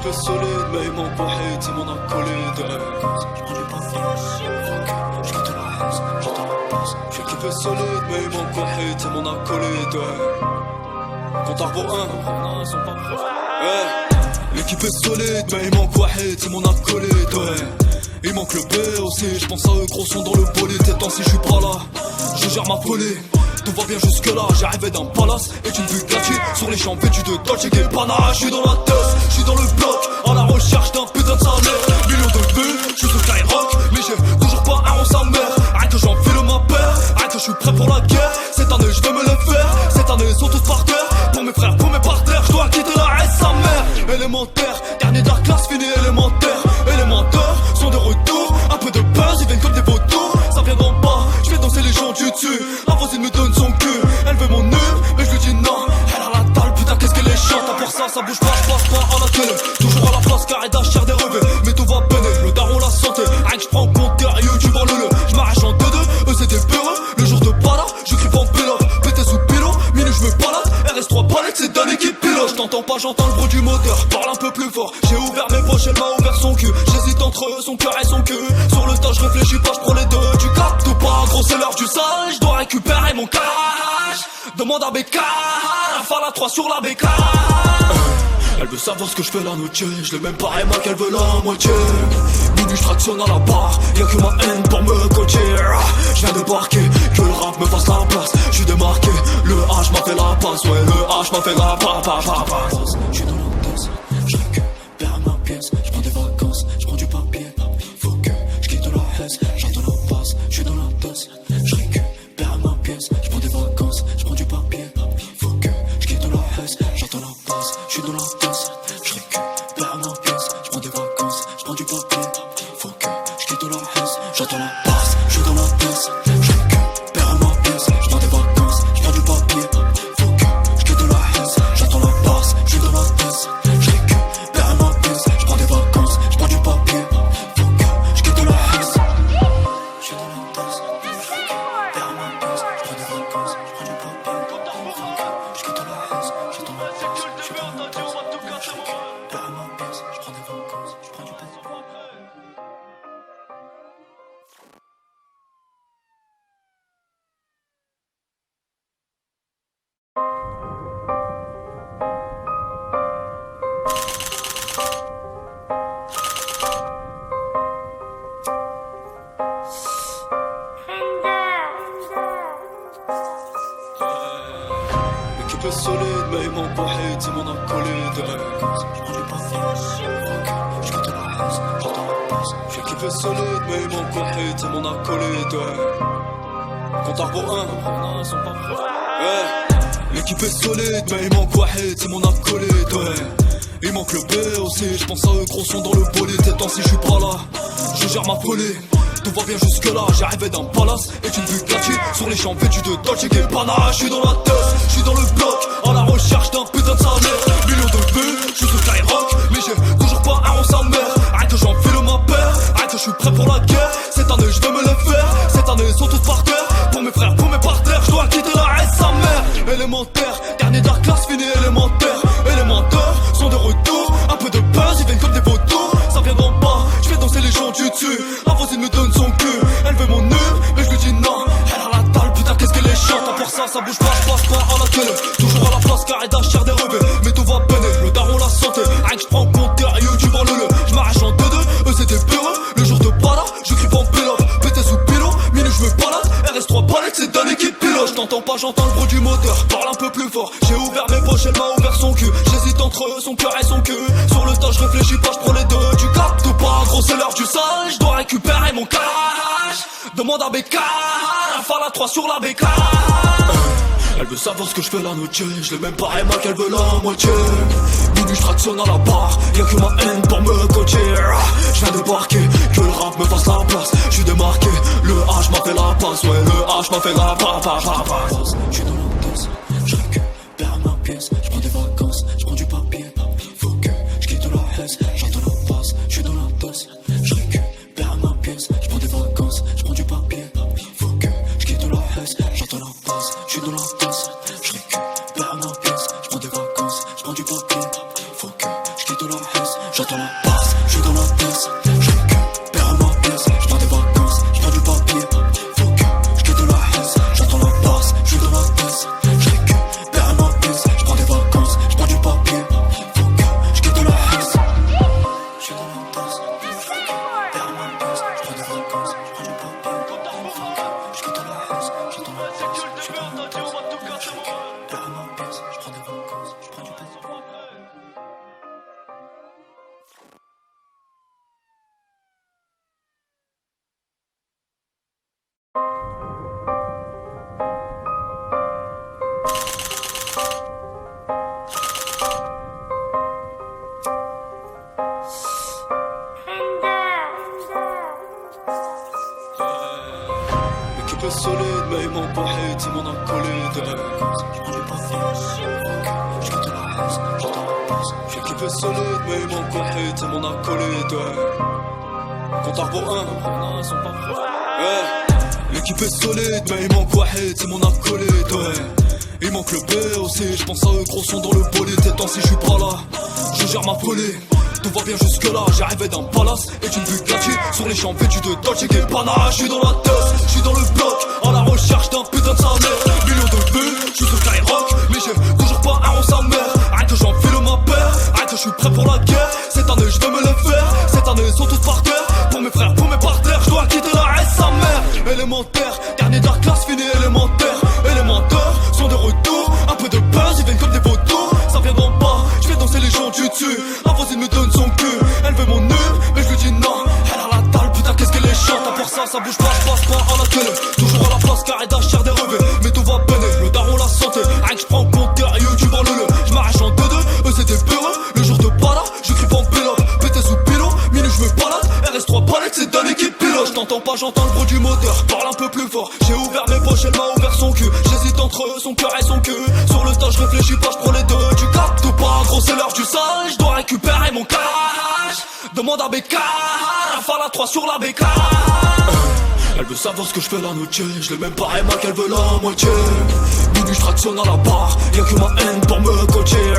L'équipe est solide, mais il manque Wahid, c'est mon acolyte. Je prends du papier, je quitte la haine, j'entends la basse. L'équipe est solide, mais il manque Wahid, c'est mon acolyte. Compte à rebours 1, ils sont pas prêts. L'équipe est solide, mais il manque Wahid, c'est mon acolyte. Il manque le B aussi, je pense à eux, gros sont dans le bolide. Ces temps-ci je suis pas là, je gère ma folie. Tout va bien jusque là, j'ai rêvé d'un palace et d'une Bugatti sur les champs vêtus de Dolce Gabbana. Je suis dans la teuse, je suis dans le bloc, à la recherche d'un putain de salaire. Millions de vues, je suis sur Skyrock, mais j'ai toujours pas un rond sa mère. Rien que j'enfile ma paire, rien que je suis prêt pour la guerre. Cette année je vais me les faire, cette année ils sont tous par terre. Pour mes frères, pour mes partenaires, je dois quitter la haine sa mère. Élémentaire, dernier de la classe, fini élémentaire. Élémentaire, sont de retour, un peu de buzz, ils viennent comme des vautours. Ça vient d'en bas, je fais danser les gens du dessus. La voisine me donne son cul, elle veut mon nœud, mais je lui dis non. Elle a la dalle, putain qu'est-ce qu'elle est chiante. À part ça bouge pas, je passe pas à la télé. Toujours à la place, car elle d'achère des revêts. Mais tout va peiner, le daron la santé. Rien que je prends en compte, YouTube en le. Je m'arrache en 2-2, eux c'est des peureux. Le jour de balade, je crie en pilote. Pété sous pilote, minuit je me balade. RS3 palettes, c'est dans l'équipe pilote. Je t'entends pas, j'entends le bruit du moteur. Parle un peu plus fort, j'ai ouvert mes poches, elle m'a ouvert son cul. J'hésite entre eux, son cœur et son cul. Sur le tas, je réfléchis pas, je prends les deux. Tu captes ou pas, gros c'est l'heure du sale. Je dois récupérer mon cash. Demande à BK, faire la 3 sur la BK. Elle veut savoir ce que je fais la noche. Je l'ai même pas aimé qu'elle veut la moitié. Minuit je tractionne à la barre. Y'a que ma haine pour me coacher. Je viens débarquer, que le rap me fasse la place. Je suis démarqué, le H m'a fait la passe. Ouais, le H m'a fait la passe. Je suis dans la tasse, je récupère ma pièce. Je prends des vacances, je prends du papier. Faut que je quitte la haisse, j'attends la passe. Je suis dans la tasse, je récupère ma pièce. Je prends des vacances, je prends du papier. Faut que je quitte la haisse, j'attends la passe. Je suis dans la tasse, je récupère ma pièce. Je prends des vacances, je prends du papier. Faut que je quitte la haisse, j'attends la passe. Je suis dans la tasse, je récupère ma pièce. Je prends des vacances, je prends du papier. Faut que je quitte la haisse, j'attends la passe. Je suis dans la tasse, je récupère ma pièce. Je prends des vacances, je prends du papier. Faut que je quitte la haisse. Je suis dans la tasse, je récupère ma pièce. Je prends des vacances, je prends du papier. Faut que je quitte la haisse, j'attends la passe. Je suis dans la tasse, je récupère ma pièce. Je prends des vacances, je prends du papier. L'équipe est solide, mais il manque Wahid, c'est mon acolyte. Je prends du papier, je quitte la haine, j'attends la passe. L'équipe est solide, mais il manque Wahid, c'est mon acolyte. Compte à rebours 1, ils sont pas prêts. L'équipe est solide, mais il manque Wahid, c'est mon acolyte. Il manque le B aussi, je pense à eux, gros sont dans le bolide. Ces temps-ci je suis pas là, je gère ma folie. Tout va bien jusque là, j'ai rêvé d'un palace et d'une Bugatti sur les champs vêtus de Dolce Gabbana. Je suis dans la teuse, je suis dans le bloc, à la recherche d'un putain de salaire. Millions de vues, je suis sur Skyrock, mais j'ai toujours pas un rond sa mère. Rien que j'enfile ma paire, rien que je suis prêt pour la guerre. Cette année je vais me les faire, cette année ils sont tous par terre. Pour mes frères, pour mes partenaires, je dois quitter la haine sa mère. Élémentaire, dernier de la classe, fini élémentaire. Élémentaire, sont de retour, un peu de buzz, ils viennent comme des vautours. Ça vient d'en bas, je fais danser les gens du dessus. La voisine me donne son cul, elle veut mon nœud, mais je lui dis non. Elle a la dalle, putain qu'est-ce qu'elle est chiante. À part ça bouge pas, je passe pas à la télé. Toujours à la place, car elle d'achère des revêts. Mais tout va peiner, le daron la santé. Rien que je prends en compte, YouTube en le. Je m'arrache en 2-2, eux c'est des peureux. Le jour de balade, je crie en pilote. Pété sous pilote, minuit je me balade. RS3 palettes, c'est dans l'équipe pilote. Je t'entends pas, j'entends le bruit du moteur. Parle un peu plus fort, j'ai ouvert mes poches, elle m'a ouvert son cul. J'hésite entre eux, son cœur et son cul. Sur le tas, je réfléchis pas, je prends les deux. Tu captes ou pas, gros c'est l'heure du sale. Je dois récupérer mon cash. Demande à BK, faire la 3 sur la BK. Elle veut savoir ce que je fais la noche. Je l'ai même pas aimé qu'elle veut la moitié. Minuit je tractionne à la barre. Y'a que ma haine pour me coacher. Je viens débarquer, que le rap me fasse la place. Je suis démarqué, le H m'a fait la passe. Ouais, le H m'a fait la passe. Je suis dans la tasse, je récupère ma pièce. Je prends des vacances, je prends du papier. Faut que je quitte la haisse, j'attends la passe. Je suis dans la tasse, je récupère ma pièce. Je prends des vacances, je prends du papier. Faut que je quitte la haisse, j'attends la passe. Je suis dans la tasse, je récupère ma pièce. Je prends des vacances, je prends du papier. Faut que je quitte j'quitte la haisse, j'attends la passe, j'suis dans la tête, j'récupère ma pièce, j'prends des vacances, j'prends du papier, faut que j'quitte la haisse, j'attends la passe, j'suis dans la tête, j'récupère ma pièce, j'prends des vacances, j'prends du papier, faut que j'quitte la haisse, j'suis dans la tête, j'récupère ma pièce, j'prends des vacances, j'prends du papier, faut que j'quitte la haisse, j'attends la passe, j'suis dans la tête, j'récupère ma pièce, j'prends des vacances, j'prends du papier. L'équipe est solide, mais il manque pas hate, il m'en a collé de j'prends du papier, j'quitte la haisse, j'attends la passe. L'équipe est solide, mais il manque pas hate, il m'en a collé de compte à rebours 1, non, ils sont pas prêts. Ouais. L'équipe est solide, mais il manque pas hate, il m'en a collé de il manque le B aussi, j'pense à eux, gros son dans le bolide. Et tant si j'suis pas là, je gère ma folie. Tout va bien jusque là, j'arrivais d'un palace et d'une Bugatti sur les champs vêtus de Dolce Gabbana. J'suis dans la tête, j'suis dans le bloc, à la recherche d'un putain de sa mère. Millions de vues, j'suis sur Skyrock, mais j'ai toujours pas un rond sa mère. Arrête que j'enfile ma paire, arrête que j'suis prêt pour la guerre. Cette année j'veux me les faire, cette année ils sont tous par terre. Pour mes frères, pour mes partenaires, j'dois quitter la S sa mère. Élémentaire, dernier de la classe, fini élémentaire. Élémentaire, sont de retour, un peu de buzz, ils viennent comme des vautours. Ça viendra pas, j'fais danser les gens du dessus. La voisine me donne son cul, elle veut mon nœud, mais je lui dis non. Elle a la dalle, putain qu'est-ce qu'elle est chiante. À part ça bouge pas, je passe pas à la télé. Toujours à la place, carré d'achère des revêts. Mais tout va peiner, le daron la santé. Rien que je prends en compte, YouTube en le. Je m'arrache en 2-2, eux c'est des peureux. Le jour de balade, je crie pas en pilote. Pété sous pilote, minuit je me balade. RS3 palettes, c'est Danny qui pilote. Je t'entends pas, j'entends le bruit du moteur. Parle un peu plus fort, j'ai ouvert mes poches, elle m'a ouvert son cul. J'hésite entre eux, son cœur et son cul. Sur le tas, je réfléchis pas, je prends les deux. Tu captes pas, gros c'est l'heure du sale. Je dois récupérer mon cash. Demande à Becca, rafale à 3 sur la Becca. Elle veut savoir ce que je fais la noche. Je l'ai même pas aimé qu'elle veut la moitié. Minuit je tractionne à la barre, y'a que ma haine pour me coacher.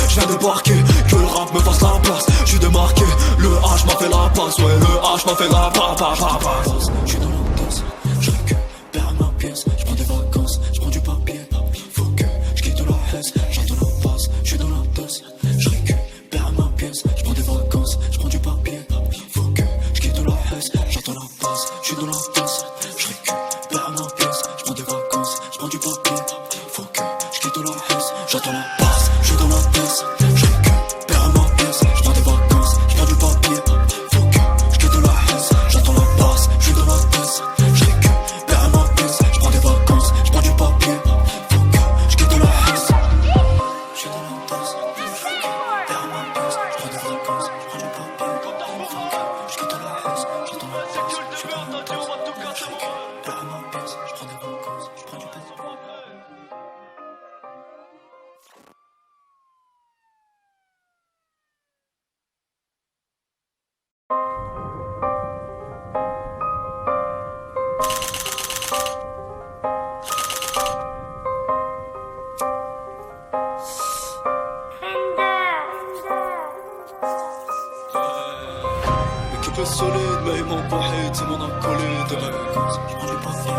Je viens débarquer, que le rap me fasse la place. Je suis démarqué, le H m'a fait la passe. Ouais, le H m'a fait la passe. Je suis dans la tasse, je récupère ma pièce. Je prends des vacances, je prends du papier. Faut que je quitte la haisse, j'attends la passe. Je suis dans la tasse, je récupère ma pièce. Je prends des vacances, je prends du papier. Faut que je quitte la haisse, j'attends la passe. Je suis dans la tasse, je récupère ma pièce. Je prends des vacances, je prends du papier. Faut que je quitte la haisse, j'attends la passe. Je suis dans la tasse, je récupère ma pièce. Je prends des vacances, je prends du papier. Faut que je quitte la haisse, j'attends la passe. Je suis dans la tasse, je récupère ma pièce. Je prends des vacances, je prends du papier. Faut que je quitte la haisse. Je suis dans la tasse, je récupère ma pièce. Je prends des vacances, je prends du papier. Faut que je quitte la haisse, j'attends la passe. Je suis dans la tasse, je récupère ma pièce. Je prends des vacances, je prends du papier. L'équipe est solide, mais il manque pas hate, il m'en a collé de j'prends du papier,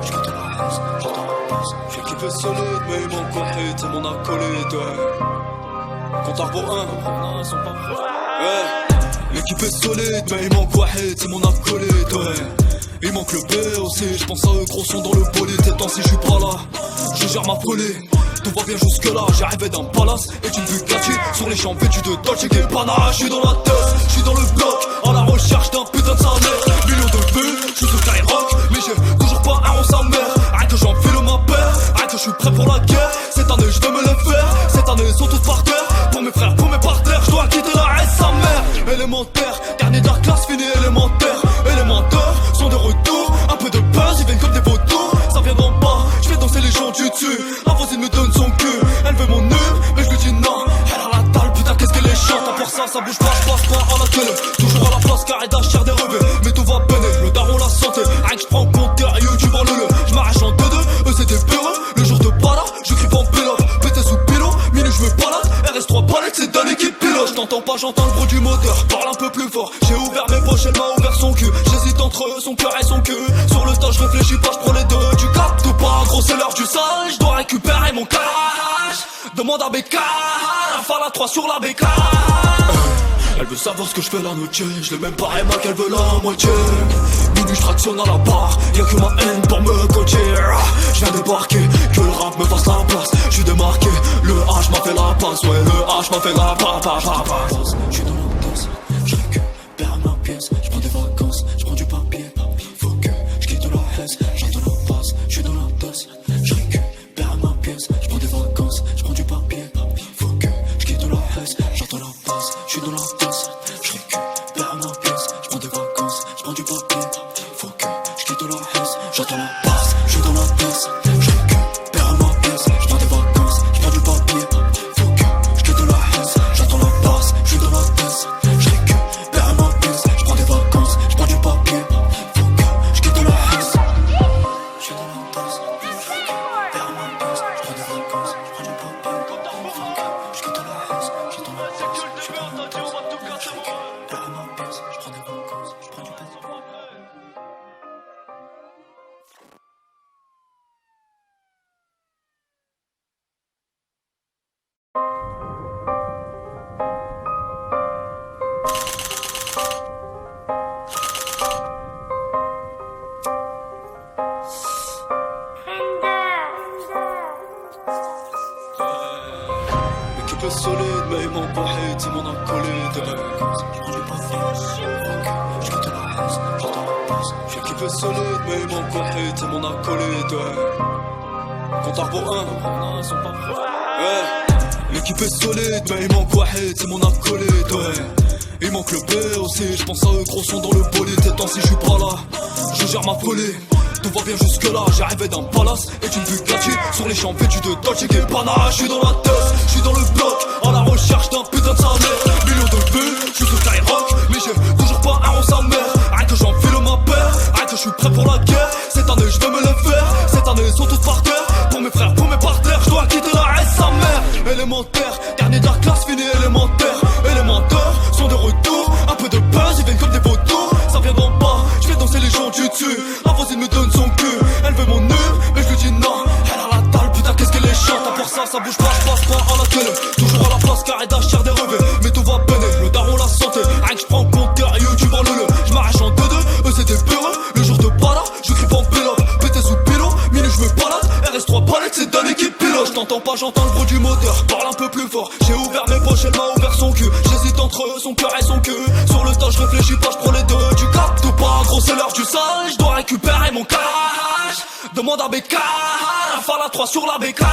je quitte la haisse, j'attends la passe. L'équipe est solide, mais il manque pas hate, il m'en a collé de compte à rebours 1, non, ils sont pas prêts. Ouais. L'équipe est solide, mais il manque pas hate, il m'en a collé de il manque le B aussi, je pense à eux, gros son dans le bolide. Et tant si je suis pas là, je gère ma folie. Tout va bien jusque là, j'arrivais d'un palace et d'une Bugatti sur les champs vêtus de Dolce Gabbana. Je suis dans la tête, je suis dans le bloc, à la recherche d'un putain de sa mère. Millions de vues, je suis sur Skyrock, mais j'ai toujours pas un rond sa mère. Arrête que j'enfile ma paire, arrête que je suis prêt pour la guerre. Cette année je veux me les faire, cette année ils sont tous par terre. Pour mes frères, pour mes partenaires, je dois quitter la S sa mère. Élémentaire, dernier de la classe, fini élémentaire. Élémentaire, sont de retour, un peu de buzz, ils viennent comme des vautours. Ça viendra pas, je fais danser les gens du dessus. La voisine me donne son cul, elle veut mon nœud, mais je lui dis non. Elle a la dalle, putain qu'est-ce qu'elle est chiante. À part ça bouge pas, je passe pas à la télé. Toujours à la place, carré d'achère des revêts. Mais tout va peiner, le daron la santé. Rien que je prends en compte, YouTube en le. Je m'arrache en 2-2, eux c'est des peureux. Le jour de balade, je crie pas en pilote. Pété sous pilote, minuit je me balade. RS3 palettes, c'est Danny l'équipe pilote. J't'entends pas, j'entends le bruit du moteur. Parle un peu plus fort, j'ai ouvert mes poches, elle m'a ouvert son cul. J'hésite entre son cœur et son cul. Sur le tas, j'réfléchis pas, j'prends les deux. Tu captes pas, gros c'est l'heure du sale. J'dois récupérer mon cash. Demande à Becca, Rafale à 3 sur la Becca. Elle veut savoir ce que je fais la nuit. Je l'ai même pas aimé qu'elle veut la moitié. Minuit je tractionne à la barre. Y'a que ma haine pour me coacher. Je viens débarquer, que le rap me fasse la place. Je suis démarqué, le H m'a fait la passe. Ouais le H m'a fait la passe. Je suis dans la danse, je récupère ma pièce. Je prends des vacances, je prends du papier. Faut que je quitte la haisse. J'entends la passe, je suis dans la danse. Je récupère ma pièce. Je prends des vacances, je prends du papier. Faut que je quitte la haisse. J'entends la passe, je suis dans la danse. Je récupère ma pièce. Je prends des vacances, je prends du papier. Faut que je quitte la haisse. J'entends la passe, je suis dans la danse. Je récupère ma pièce. Je prends des vacances, je prends du papier. Faut que je quitte la haisse. J'entends la passe, je suis dans la danse. Je récupère ma pièce. Je prends des vacances, je prends du papier. Faut que je quitte la haisse. Je suis dans la danse. Je récupère ma pièce. Je prends des vacances, je prends du papier. Faut que je quitte la haisse. J'entends la passe, je suis dans la danse. Je récupère ma pièce. Je prends des vacances, je prends du papier. L'équipe est solide, mais il manque pas hate, c'est mon acolyte. Je prends du papier, je quitte la haisse, j'entends la passe. L'équipe est solide, mais il manque pas hate, c'est mon acolyte. Compte à rebours 1, ils sont pas prêts. L'équipe est solide, mais il manque Wahid, c'est mon acolyte, Il manque le B aussi, je pense à eux, gros son dans le bolide. Ces temps-ci, je suis pas là, je gère ma folie. Tout va bien jusque là, j'ai rêvé d'un palace et d'une Bugatti sur les champs vêtus de Dolce Gabbana. Je suis dans la tête, je suis dans le bloc, à la recherche d'un putain de salaire. Millions de vues, je suis sur Skyrock, mais j'ai toujours pas un rond sa mère. Arrête que j'enfile ma paire, arrête que je suis prêt pour la guerre. Cette année je vais me les faire, cette année ils sont tous par terre. Pour mes frères, pour mes partenaires, je dois quitter la S sa mère. Élémentaire, dernier de la classe, fini élémentaire. Élémentaire, sont de retour, un peu de buzz, ils viennent comme des vautours. Ça vient d'en bas, je vais danser les gens du dessus. La voisine me donne son cul, elle veut mon nœud, mais je lui dis non. Elle a la dalle, putain qu'est-ce qu'elle est chiante. À part ça, ça bouge pas, je passe pas à la télé. Toujours à la place, carré d'achère des revêts. Mais tout va peiner, le daron la santé. Rien que je prends compteur, YouTube en le. Je m'arrache en 2-2, eux c'est des peureux. Le jour de bala, je crie en pélope. Pété sous pilot, minute je me balade. RS3 palettes, c'est dans l'équipe pilote. J't'entends pas, j'entends le bruit du moteur. Parle un peu plus fort, j'ai ouvert mes poches, elle m'a ouvert son cul. J'hésite entre son cœur et son cul. Sur le tas, je réfléchis pas, je prends les deux. Tu captes pas, gros c'est l'heure du sale. Je dois récupérer mon cash. Demande à Becca, Rafale à 3 sur la Becca.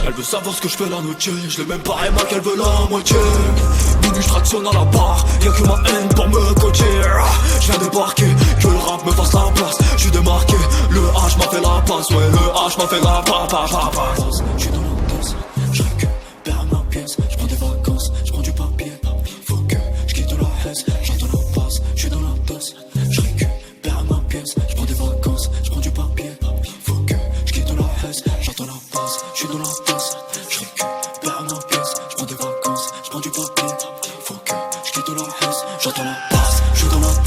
Elle veut savoir ce que je fais la nuit. Je l'ai même pas aimé qu'elle veut la moitié. Minuit je tractionne à la barre. Y'a que ma haine pour me coacher. Je viens débarquer, que le rap me fasse la place. Je suis démarqué, le H m'a fait la passe. Ouais le H m'a fait la passe. Je suis dans la danse, je récupère ma pièce. Je prends des vacances, je prends du papier. Faut que je quitte la haisse. J'entends la passe, je suis dans la danse. Je récupère ma pièce. Je prends des vacances, je prends du papier. Faut que je quitte la haisse. J'entends la passe, je suis dans la danse. Je récupère ma pièce. Je prends des vacances, je prends du papier. Faut que je quitte la haisse. J'entends la passe, je suis dans la danse.